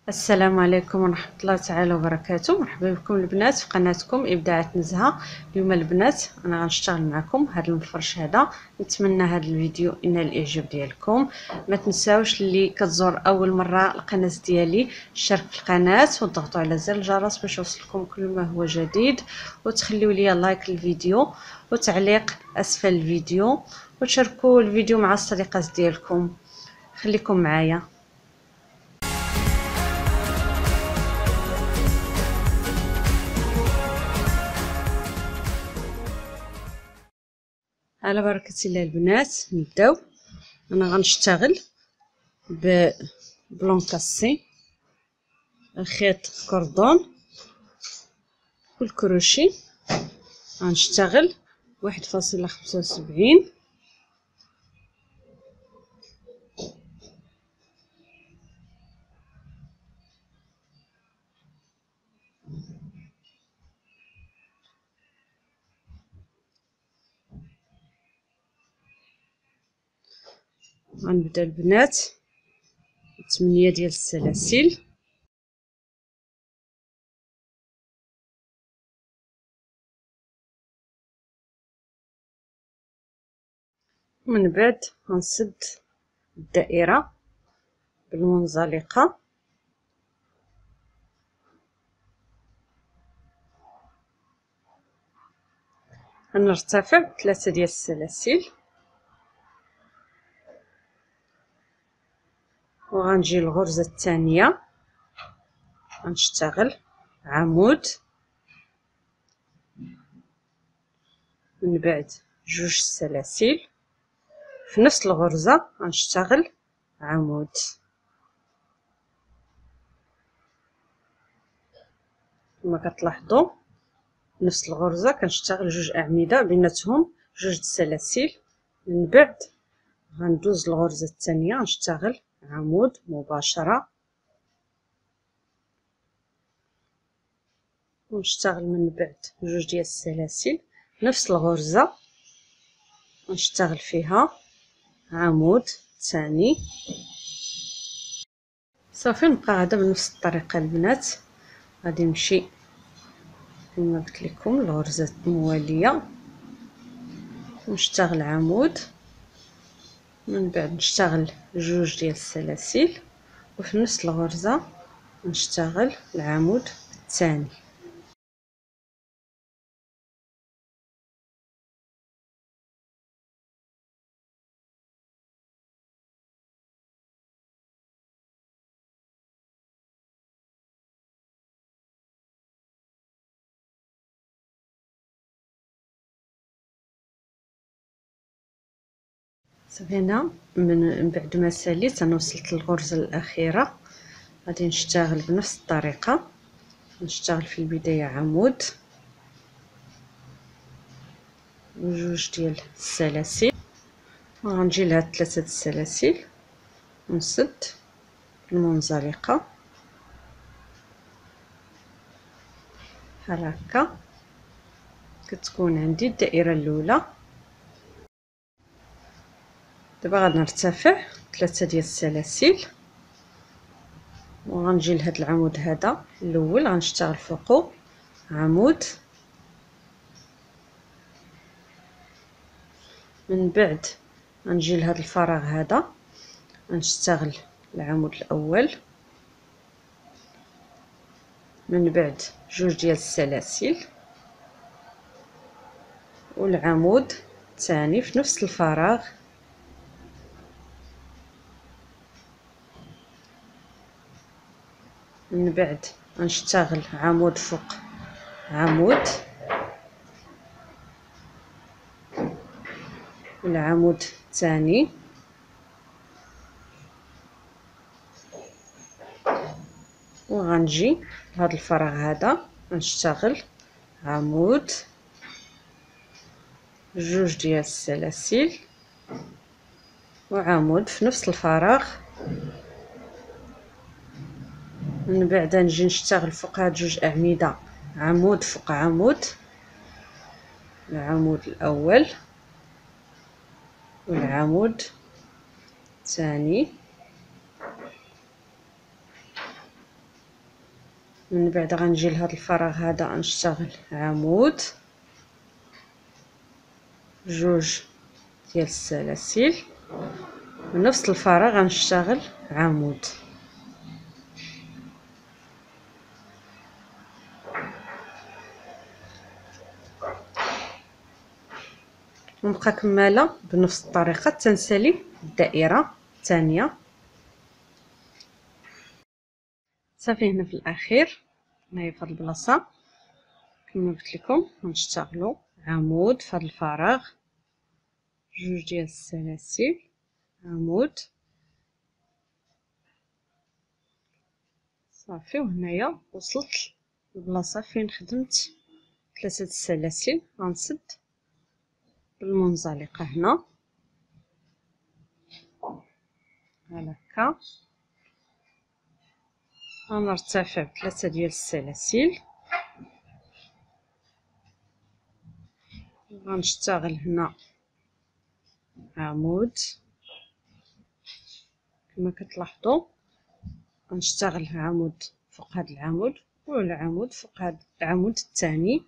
السلام عليكم ورحمة الله تعالى وبركاته. مرحبا بكم البنات في قناتكم إبداعات نزهة. اليوم البنات أنا غنشتغل معكم هذا المفرش هذا. نتمنى هذا الفيديو ينال الإعجاب ديالكم. ما تنساوش اللي كتزور أول مرة القناة ديالي الاشتراك في القناة وتضغطوا على زر الجرس باش يوصلكم كل ما هو جديد، وتخليوا لي لايك للفيديو وتعليق أسفل الفيديو، وتشاركوا الفيديو مع الصديقات ديالكم. خليكم معايا. على بركة الله البنات نبداو. انا غنشتغل بلونكاسي خيط كردون والكروشي. غنشتغل 1.75. غنبدا البنات 8 ديال السلاسل، من بعد غنسد الدائرة بالمنزلقة، غنرتفع 3 ديال السلاسل، وغنجي الغرزة الثانية غنشتغل عمود، من بعد 2 السلاسل في نفس الغرزة غنشتغل عمود. كما كتلاحظوا نفس الغرزة كنشتغل 2 أعمدة بيناتهم 2 السلاسل، من بعد غندوز الغرزة الثانية غنشتغل عمود مباشرة، ونشتغل من بعد 2 ديال السلاسل نفس الغرزة غنشتغل فيها عمود ثاني. صافي نبقى غادا بنفس الطريقة البنات. غادي نمشي كما قلت لكم الغرزة الموالية ونشتغل عمود، من بعد نشتغل 2 ديال السلاسل وفي نفس الغرزة نشتغل العمود الثاني. صافي هنا من بعد ما ساليت انا وصلت للغرزة الأخيرة، غادي نشتغل بنفس الطريقة. نشتغل في البداية عمود و2 ديال السلاسل، وغنجي لهاد 3 السلاسل ونسد المنزلقة بحال هكا. كتكون عندي الدائرة الأولى. دابا غادي نرتفع 3 ديال السلاسل وغنجي لهاد العمود هذا الاول غنشتغل فوقو عمود، من بعد غنجي لهاد الفراغ هذا غنشتغل العمود الاول، من بعد 2 ديال السلاسل والعمود الثاني في نفس الفراغ، من بعد غنشتغل عمود فوق عمود والعمود الثاني، وغنجي لهاد الفراغ هذا غنشتغل عمود 2 ديال السلاسل وعمود في نفس الفراغ، من بعد نجي نشتغل فوق هاد 2 أعمدة عمود فوق عمود، العمود الأول والعمود الثاني، من بعد غنجي لهاد الفراغ هذا غنشتغل عمود، جوج ديال السلاسل، ونفس الفراغ غنشتغل عمود. ونبقى كماله بنفس الطريقه تنسالي الدائره الثانيه. صافي هنا في الاخير هنايا في هاد البلاصه كما قلت لكم غنشتغلوا عمود في هاد الفراغ، جوج ديال السلاسل، عمود. صافي وهنايا وصلت البلاصه فين خدمت 3 السلاسل. غنسد بالمنزلقه هنا بحال هكا، غنرتفع ب3 ديال السلاسل، غنشتغل هنا عمود كما كتلاحظوا. غنشتغل عمود فوق هذا العمود والعمود فوق هذا العمود الثاني.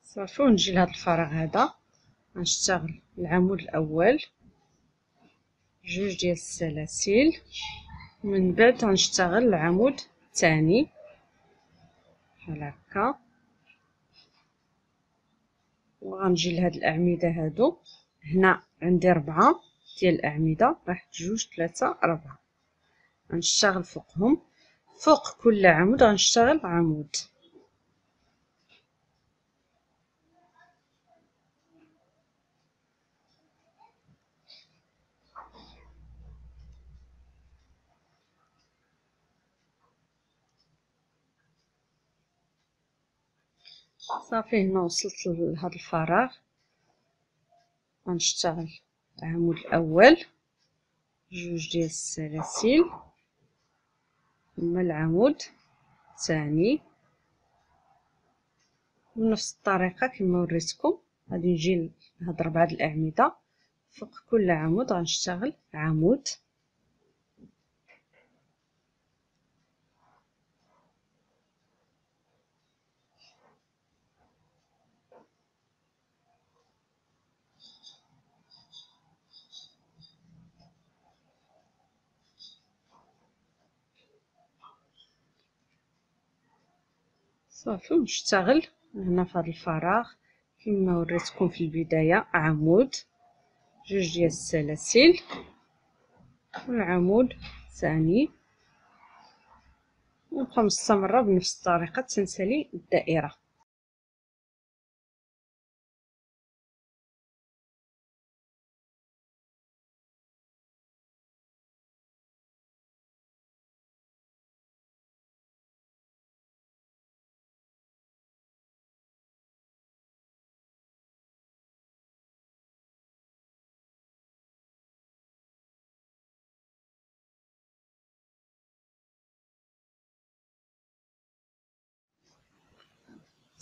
صافي ونجي لهذا الفراغ هذا غنشتغل العمود الاول، جوج ديال السلاسل، من بعد غنشتغل العمود الثاني بحال هكا. وغنجي لهاد الاعمده هادو، هنا عندي 4 ديال الاعمده، 1 2 3 4، غنشتغل فوقهم. فوق كل عمود غنشتغل عمود. صافي هنا وصلت لهذا الفراغ، غنشتغل العمود الاول، جوج ديال السلاسل، ثم العمود الثاني بنفس الطريقه كما وريتكم. غادي نجي لهاد 4 الاعمده، فوق كل عمود غنشتغل عمود. صافي ونشتغل هنا في هذا الفراغ كما وريتكم في البدايه، عمود، جوج ديال السلاسل، والعمود الثاني. ونبقى مستمره بنفس الطريقه تنسالي الدائره.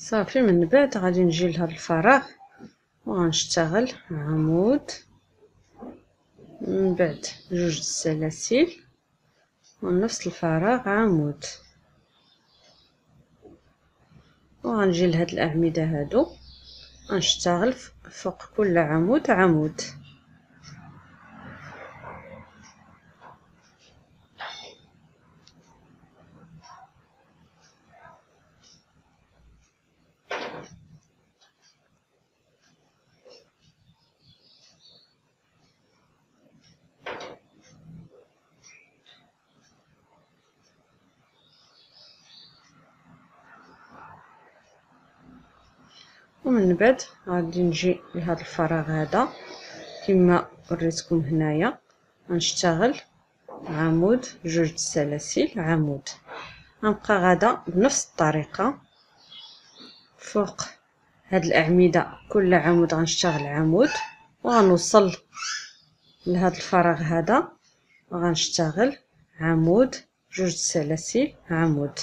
صافي من بعد غادي نجي لهذا الفراغ وغنشتغل عمود، من بعد جوج السلاسل، ونفس الفراغ عمود. وغنجي لهاد الاعمده هادو غنشتغل فوق كل عمود عمود. ومن بعد غادي نجي لهذا الفراغ هذا كما وريتكم هنايا، غنشتغل عمود، جوج السلاسل، عمود. غنبقى غادا بنفس الطريقه فوق هاد الاعمده كل عمود غنشتغل عمود، وغنوصل لهاد الفراغ هذا وغنشتغل عمود، جوج السلاسل، عمود.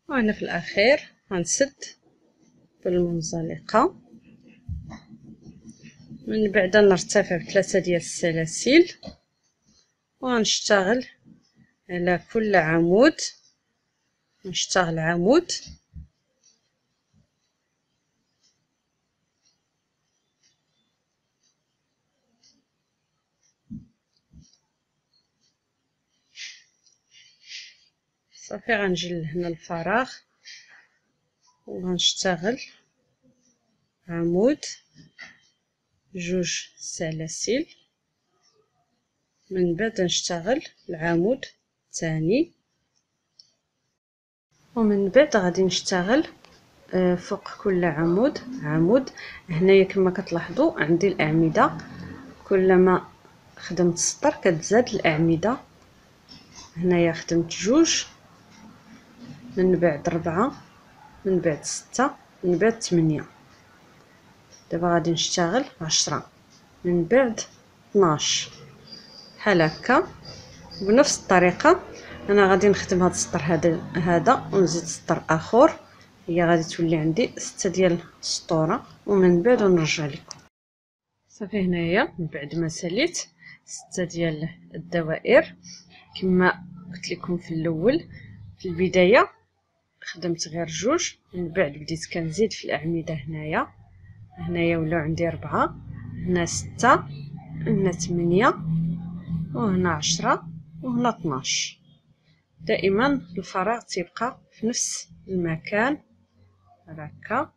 وهنا في الاخير غنسد بالمنزلقه، من بعد نرتفع ب3 ديال السلاسل وغنشتغل على كل عمود، نشتغل عمود صافي. غنجي لهنا الفراغ وغنشتغل عمود جوج سلاسل، من بعد نشتغل العمود الثاني، ومن بعد غادي نشتغل فوق كل عمود عمود. هنايا كما كتلاحظوا عندي الاعمده، كلما خدمت السطر كتزاد الاعمده. هنايا خدمت جوج، من بعد 4، من بعد 6، من بعد 8. دابا غادي نشتغل 10، من بعد 12 بحال هكا. بنفس الطريقه انا غادي نخدم هذا السطر هذا ونزيد سطر اخر، هي غادي تولي عندي 6 ديال السطوره. ومن بعد نرجع لكم. صافي هنايا من بعد ما ساليت 6 ديال الدوائر كما قلت لكم في الاول في البدايه، خدمت غير جوج، من بعد بديت كنزيد في الاعمده. هنايا ولاو عندي 4، هنا 6، هنا 8، وهنا 10، وهنا 12. دائما الفراغ تيبقى في نفس المكان هكا.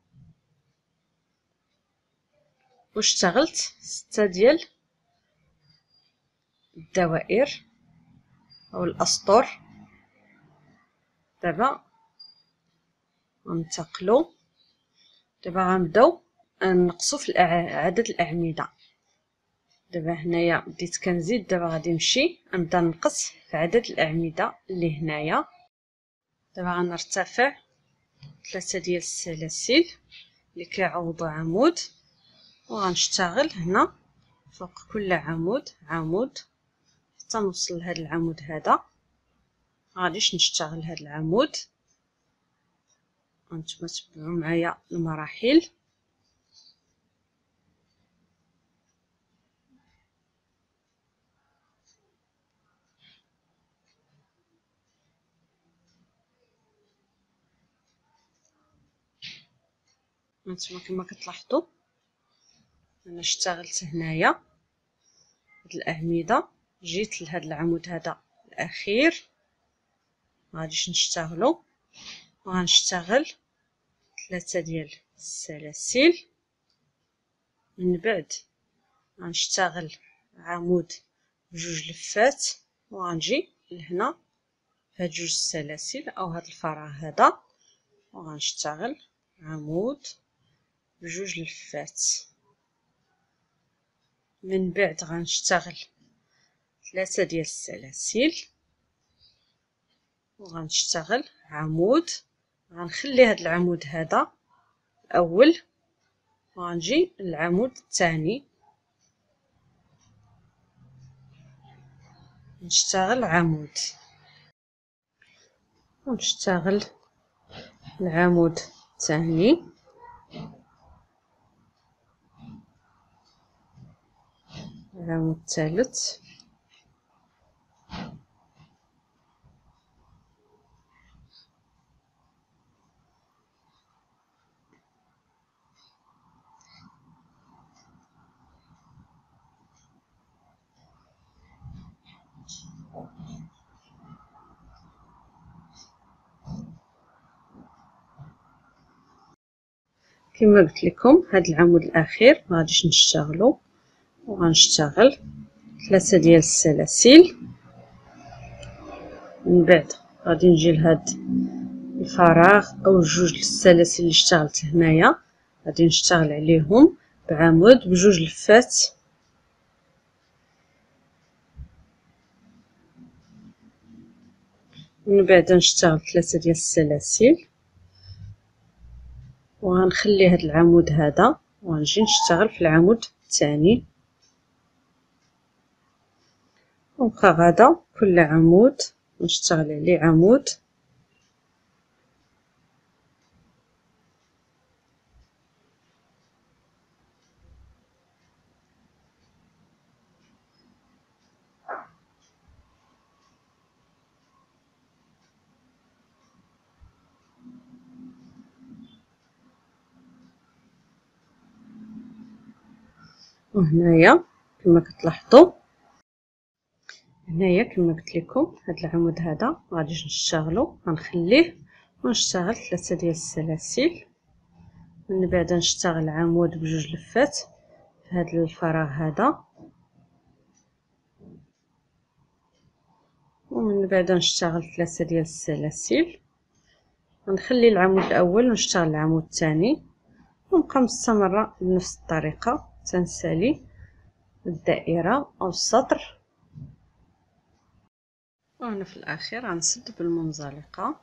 واشتغلت 6 ديال الدوائر او الاسطر. دابا غنتقلوا، دابا غنبداو نقصوا في عدد الاعمده. دابا هنايا بديت كنزيد، دابا غادي نمشي نبدا نقص في عدد الاعمده اللي هنايا. دابا غنرتفع 3 ديال السلاسل اللي كيعوضوا عمود، وغنشتغل هنا فوق كل عمود عمود حتى نوصل لهذا العمود هذا. غاديش نشتغل هذا العمود، هانتوما تبعوا معايا المراحل. هانتوما كما كتلاحظوا انا اشتغلت هنايا هاد الاعمده، جيت لهاد العمود هذا الاخير غاديش نشتغلو، وغنشتغل 3 ديال السلاسل. من بعد غنشتغل عمود بجوج لفات، وغنجي لهنا هاد جوج السلاسل او هاد الفراغ هذا، وغنشتغل عمود بجوج لفات. من بعد غنشتغل 3 ديال السلاسل، وغنشتغل عمود. غنخلي هاد العمود هذا الاول، وغنجي للعمود الثاني نشتغل عمود، ونشتغل العمود الثاني، العمود الثالث، كما قلت لكم هاد العمود الاخير ما غاديش نشتغلو، وغنشتغل 3 ديال السلاسل. من بعد غادي نجي لهاد الفراغ او جوج السلاسل اللي اشتغلت هنايا، غادي نشتغل عليهم بعمود بجوج لفات. من بعد نشتغل 3 ديال السلاسل، وغنخلي هاد العمود هذا وغنجي نشتغل في العمود الثاني، ونبقى غادا كل عمود نشتغل عليه عمود وهنايا كما كتلاحظوا هنايا كما قلت لكم هذا العمود هذا غادي نشتغلو، غنخليه ونشتغل 3 ديال السلاسل. من بعد نشتغل عمود بجوج لفات في هذا الفراغ هذا، ومن بعد نشتغل 3 ديال السلاسل. غنخلي العمود الاول ونشتغل العمود الثاني، ونبقى مستمره بنفس الطريقه تنسالي الدائره او السطر. وهنا في الاخير غنسد بالمنزلقه.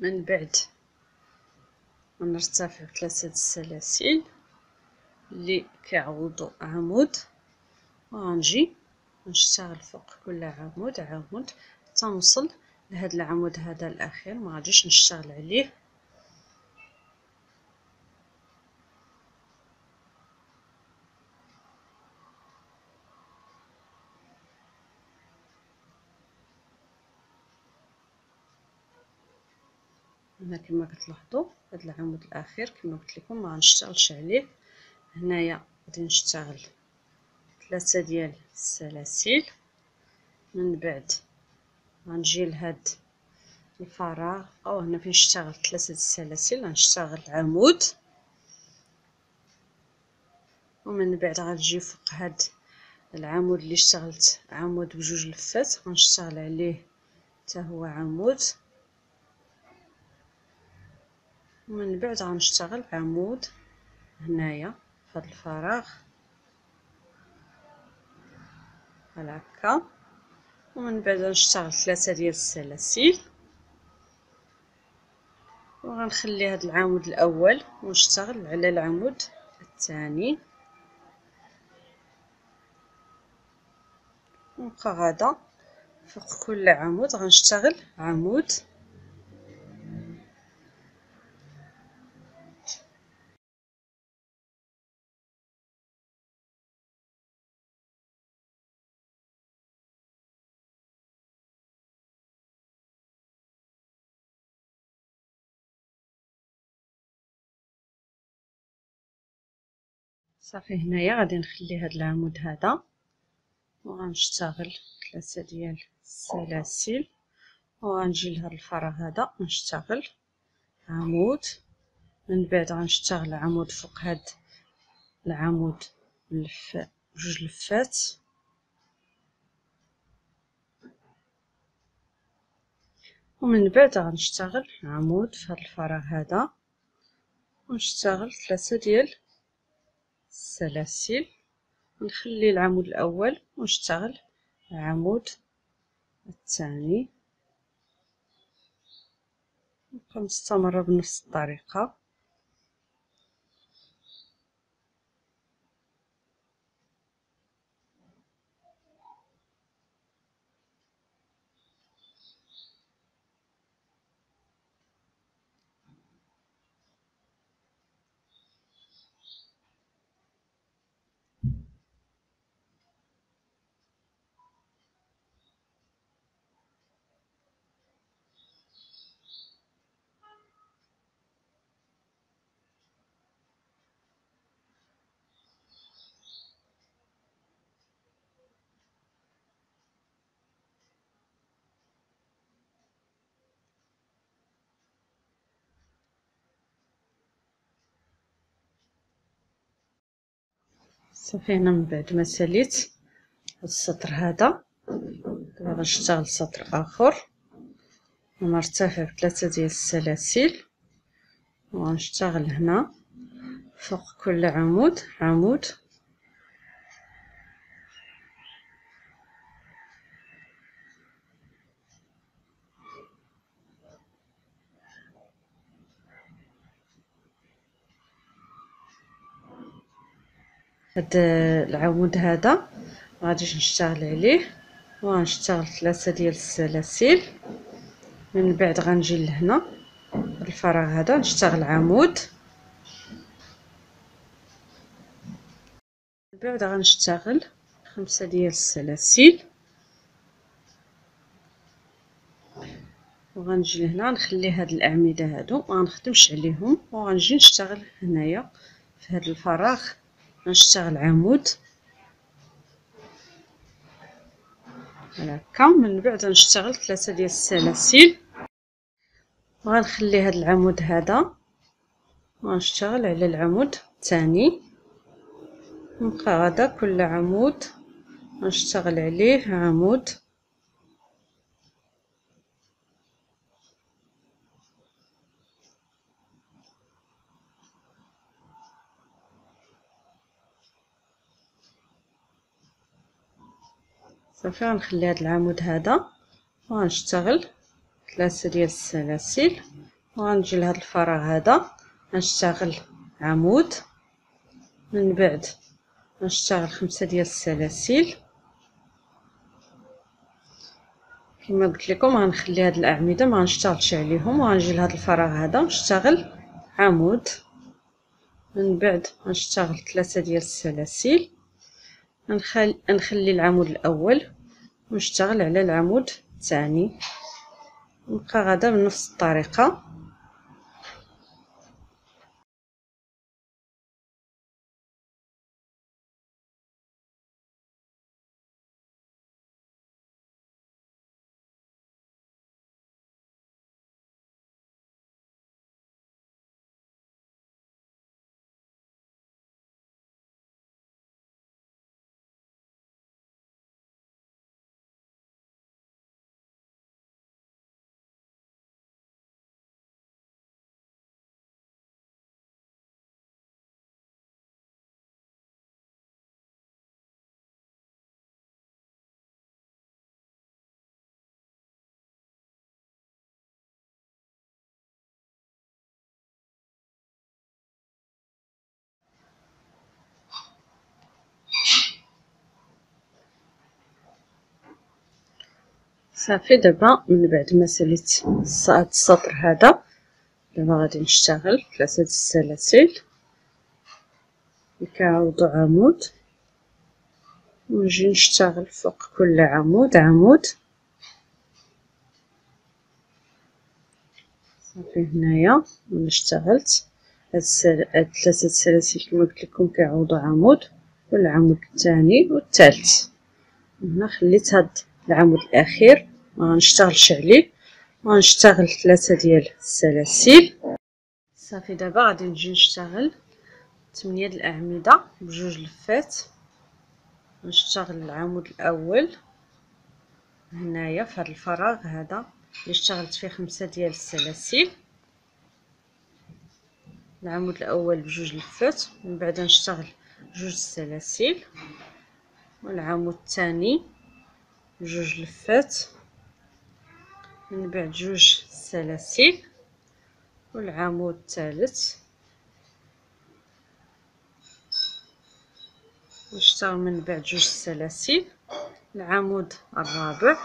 من بعد غنرتفع 3 السلاسل اللي كيعوضوا عمود، وغنجي نشتغل فوق كل عمود عمود حتى نوصل لهذا العمود هذا الاخير، ما غاديش نشتغل عليه. هنا كما كتلاحظوا هذا العمود الاخير كما قلت لكم ما غنشتغلش عليه. هنايا غادي نشتغل 3 ديال السلاسل، من بعد غنجي لهاد الفراغ او هنا فين نشتغل 3 السلاسل غنشتغل عمود، ومن بعد غنجي فوق هاد العمود اللي اشتغلت عمود بجوج لفات غنشتغل عليه حتى هو عمود، ومن بعد غنشتغل عمود هنايا في هذا الفراغ بحال هكا، ومن بعد نشتغل 3 ديال السلاسل، وغنخلي هذا العمود الاول ونشتغل على العمود الثاني، ونبقى غادا فوق كل عمود غنشتغل عمود. صافي هنايا غادي نخلي هذا العمود هذا وغنشتغل 3 ديال السلاسل، وغنجي لهذا الفراغ هذا نشتغل عمود، من بعد غنشتغل عمود فوق هذا العمود جوج لفات، ومن بعد غنشتغل عمود في هذا الفراغ هذا ونشتغل 3 ديال السلاسل، نخلي العمود الاول ونشتغل العمود الثاني، نبقى مستمرة بنفس الطريقة. صافي هنا من بعد ما ساليت السطر هذا دابا غنشتغل سطر اخر، ونرتفع ب3 ديال السلاسل، وغنشتغل هنا فوق كل عمود عمود، هاد العمود هذا غاديش نشتغل عليه، وغنشتغل 3 ديال السلاسل، من بعد غنجي لهنا الفراغ هذا نشتغل عمود، من بعد غنشتغل 5 ديال السلاسل، وغنجي لهنا نخلي هاد الاعمده هادو ما غنخدمش عليهم، وغنجي نشتغل هنايا في هذا الفراغ غنشتغل عمود هكا. من بعد غنشتغل 3 ديال السلاسل، وغنخلي هذا العمود هذا وغنشتغل على العمود الثاني. نبقى غدا كل عمود غنشتغل عليه عمود. صافي غنخلي هذا العمود هذا وغنشتغل 3 ديال السلاسل، وغنجي لهذا الفراغ هذا غنشتغل عمود. من بعد غنشتغل 5 ديال السلاسل كما قلت لكم. غنخلي هاد الاعمده ما غنشتغلش عليهم، وغنجي لهذا الفراغ هذا ونشتغل عمود. من بعد غنشتغل 3 ديال السلاسل، نخلي العمود الاول ونشتغل على العمود الثاني. نبقى غادا بنفس الطريقه. صافي دابا من بعد ما ساليت هاد السطر هذا، دابا غادي نشتغل 3 ديال السلاسل اللي كيعوضوا عمود، ونجي نشتغل فوق كل عمود عمود. صافي هنايا انا اشتغلت هاد 3 السلاسل كما قلت لكم كيعوضوا عمود، والعمود الثاني والثالث. هنا خليت هاد العمود الاخير ما غنشتغلش عليه، وغنشتغل 3 ديال السلاسل. صافي دابا غادي نجي نشتغل 8 د الاعمده بجوج لفات. نشتغل العمود الاول هنايا في هذا الفراغ هذا اللي اشتغلت فيه 5 ديال السلاسل. العمود الاول بجوج لفات، من بعد نشتغل جوج السلاسل، والعمود الثاني بجوج لفات، من بعد جوج السلاسل، والعمود الثالث. نشتغل من بعد جوج السلاسل، العمود الرابع،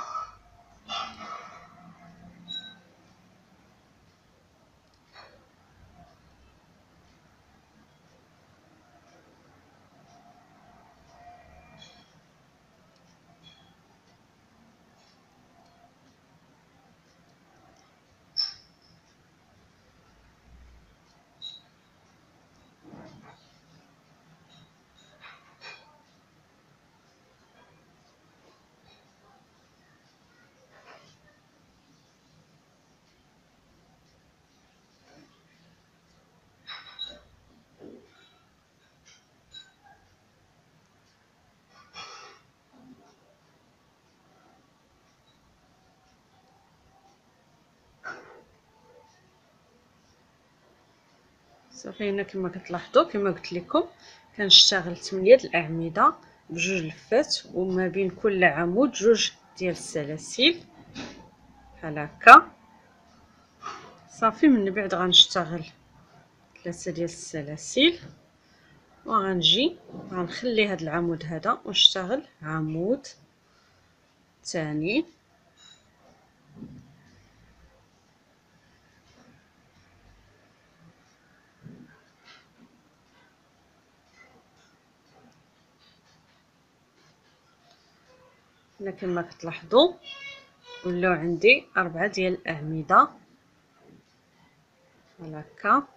صافي. هنا كما كتلاحظوا كما قلت لكم كنشتغل 8 د الاعمده بجوج لفات، وما بين كل عمود جوج ديال السلاسل بحال هكا. صافي من بعد غنشتغل 3 ديال السلاسل، وغنجي غنخلي هذا العمود هذا ونشتغل عمود ثاني. هنا كما كتلاحظوا ولاو عندي 4 ديال الاعمده بحال هكا.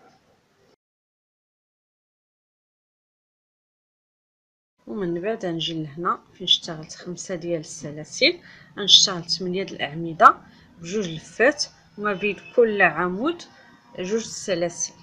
ومن بعد غنجي لهنا فين اشتغلت 5 ديال السلاسل، غنشتغل 8 د الاعمده بجوج لفات، وما بين كل عمود جوج السلاسل.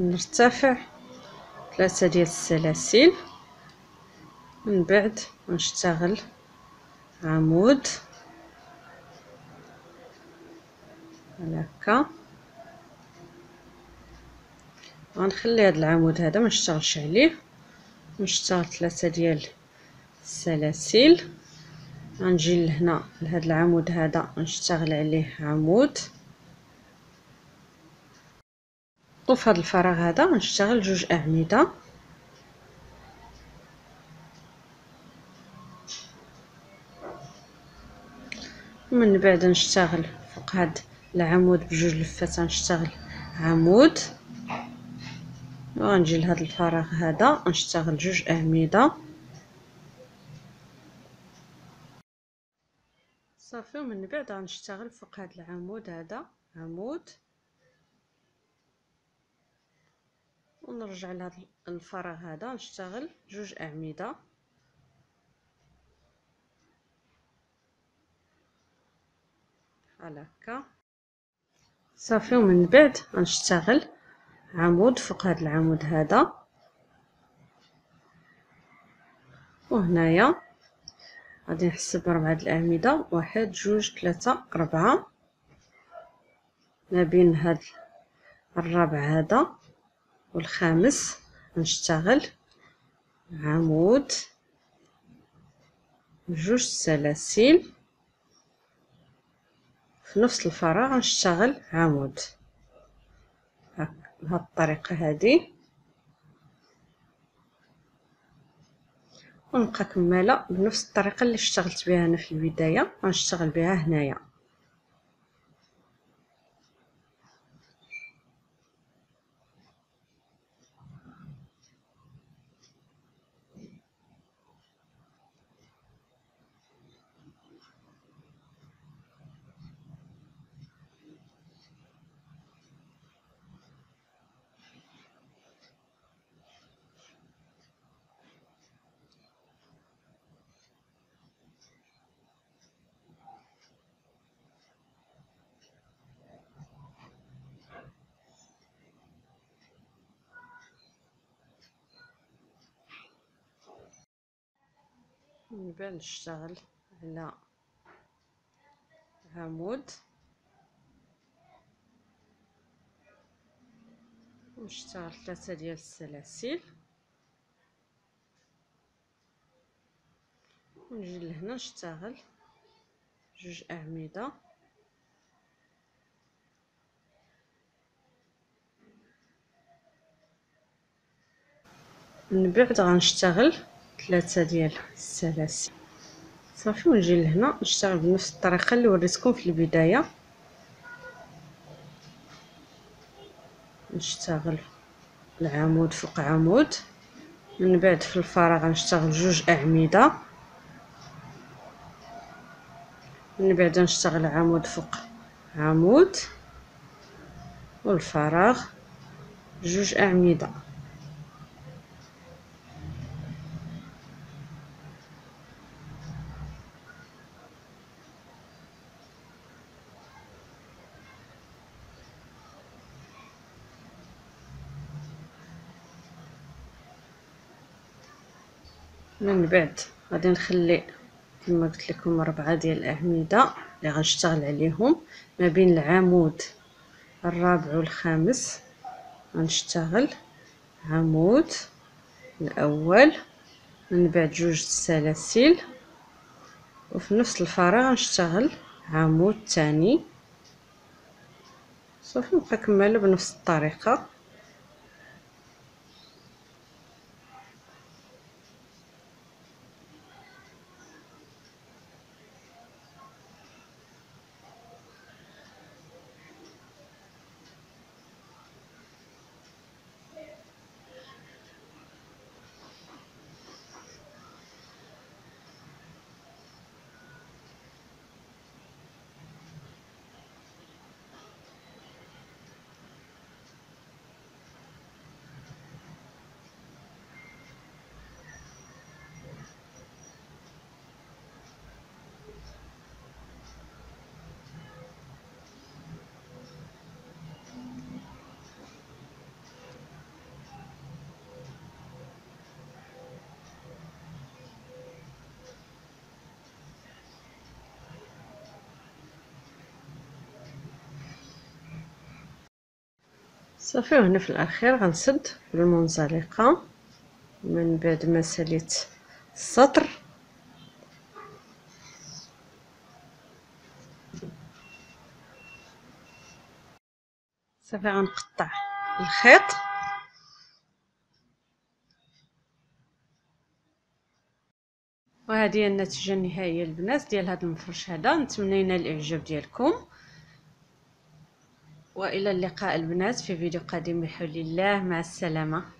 نرتفع 3 ديال السلاسل، من بعد نشتغل عمود بحال هكا. غنخلي هذا العمود هذا ما نشتغلش عليه، نشتغل 3 ديال السلاسل. غنجي لهنا لهذا العمود هذا نشتغل عليه عمود، وفي هذا الفراغ هذا غنشتغل جوج اعمده. ومن بعد نشتغل فوق هذا العمود بجوج لفات، غنشتغل عمود، وغنجي لهذا الفراغ هذا نشتغل جوج اعمده صافي. ومن بعد غنشتغل فوق هذا العمود هذا عمود، ونرجع لهذا الفراغ هذا نشتغل جوج اعمده بحال هكا صافي. ومن بعد غنشتغل عمود فوق هذا العمود هذا، وهنايا غادي نحسب 4 د الاعمده، 1 2 3 4. ما بين هذا الرابع هذا والخامس غنشتغل عمود، جوج سلاسل، في نفس الفراغ غنشتغل عمود بهذه الطريقه هذه، ونبقى كماله بنفس الطريقه اللي اشتغلت بها انا في البدايه غنشتغل بها هنايا. من بعد نشتغل على عمود، ونشتغل 3 ديال السلاسل، ونجي لهنا نشتغل جوج اعمده، من بعد غنشتغل 3 ديال السلاسل صافي، ونجي لهنا نشتغل بنفس الطريقه اللي وريتكم في البدايه، نشتغل العمود فوق عمود، من بعد في الفراغ غنشتغل جوج اعمده، من بعد نشتغل عمود فوق عمود، والفراغ جوج اعمده. من بعد غادي نخلي كما قلت لكم 4 ديال الاعمده اللي غنشتغل عليهم ما بين العمود الرابع والخامس، غنشتغل عمود الاول، من بعد جوج سلاسل، وفي نفس الفراغ غنشتغل عمود ثاني صافي، نبقى كماله بنفس الطريقه. صافي، وهنا في الاخير غنسد بالمنزلقه من بعد ما ساليت السطر، صافي غنقطع الخيط، وهذه هي النتيجه النهائيه البنات ديال هذا المفرش هذا. نتمنى ينال الاعجاب ديالكم، والى اللقاء البنات في فيديو قادم بحول الله. مع السلامه.